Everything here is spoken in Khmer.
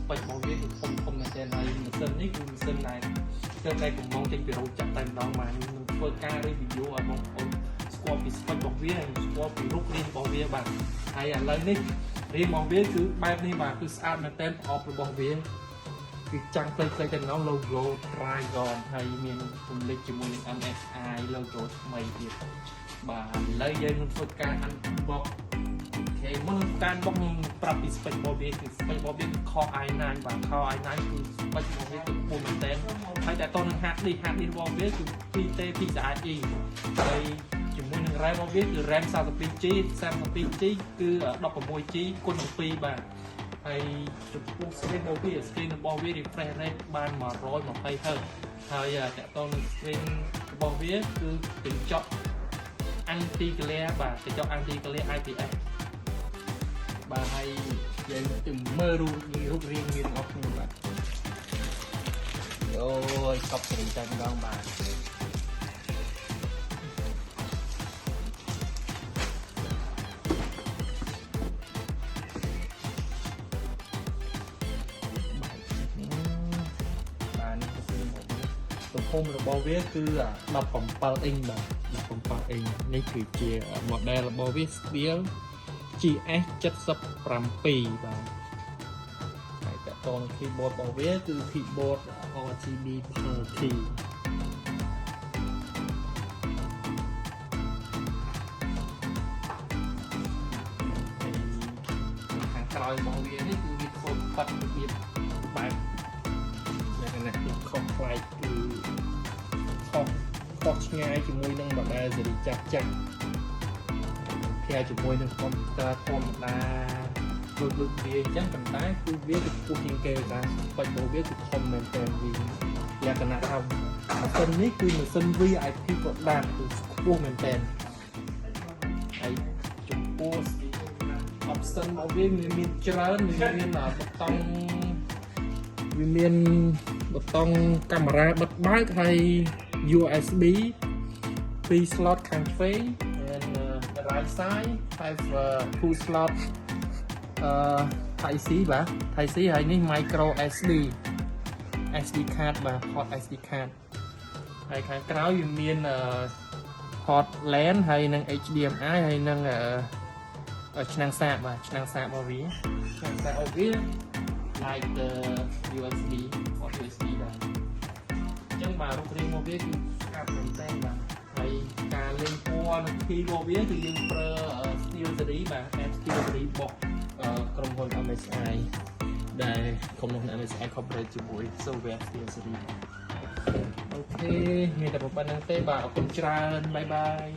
បាច់មកវាគឺធំមែនទែនហើយម៉ាស៊ីននេះគឺម៉ាស៊ីនដែលតែកំងចេញពីរោងចក្រតែម្ដងមកនឹងធ្វើការ review ឲ្យបងប្អូនស្គាល់ពីស្ពេចរបស់វាហើយស្គាល់ពីរូបរាងរបស់វាបាទហើយឥឡូវនេះរាងរបស់វាគឺបែបនេះបាទគឺស្អាតមែនទែនប្រអប់របស់វាគឺចាំងផ្លេចតែម្ដង logo Dragon ហើយមានពំលេចជាមួយនឹង MSI logo ថ្មីទៀតបាទឥឡូវយើងនឹងធ្វើការ unbox គេមុនការបុកនឹងប្រាប់ពី spec របស់វាគឺ spec របស់វាគឺ Core i9 បាទ Core i9 គឺ spec របស់វាគឺខ្ពស់មែនទែនហើយតែតនឹង hard disk របស់វាគឺ 2T PCIe ហើយជាមួយនឹង RAM របស់វាគឺ RAM 32GB 32GB គឺ 16GB គុណ7បាទហើយចំពោះ screen របស់វា refresh rate បាន 120Hz ហើយតែតនឹង screen របស់វាគឺកញ្ចក់ anti glare បាទកញ្ចក់ anti glare IPS បាទហើយយើងទៅមើលរូបរាងមានអស់គ្នាបាទអូយកប់សេរីតែម្ដងបាទទំហំរបស់វាគឺ17 អ៊ីងបាទ17 អ៊ីងនេះគឺជា model របស់វា Stealth GS77 បាទហើយតកង keyboard របស់វាគឺ keyboard RGB Party ខាងក្រោយរបស់វានេះគឺវាធ្វើប៉ាត់របៀបបែបយ៉ាងណាខុសប្លែកគឺខុសឆ្ងាយជាមួយនឹង model ស៊េរីចាស់ភាជាមួយនឹង computer ធម្មតាដូចវាអញ្ចឹងប៉ុន្តែគឺវាគឺខ្ពស់ជាងគេតែស្ពេចរបស់វាគឺធំមែនទែនវាលក្ខណៈថាម៉ាស៊ីននេះគឺម៉ាស៊ីន VIP product គឺខ្ពស់មែនទែនហើយចំពោះ option របស់វាមានច្រើនមានប៊ូតុងកាមេរ៉ាបិទបើកហើយ USB 2 slot ខាងឆ្វេងright side have 2 slot Type C បាទ Type C ហើយនេះ micro SD card បាទ port SD card ហើយខាងក្រោយវាមានport LAN ហើយនឹង HDMI ហើយនឹងឆ្នាំងសាកបាទឆ្នាំងសាករបស់វាឆ្នាំងសាករបស់វា like the USB port USB បាទអញ្ចឹងបាទរូបរាងរបស់វាគឺស្អាតមែនទែនបាទហើយការលេងពណ៌និង key របស់វាគឺយើងប្រើ Steel series បាទ Steel series របស់ក្រុមហ៊ុន MSI ដែលក្រុមហ៊ុន MSI Corporate ជាមួយ Software Steel series អូខេមានតែប៉ុណ្្នឹងទេបាទអរគុណច្រើនបាយបាយ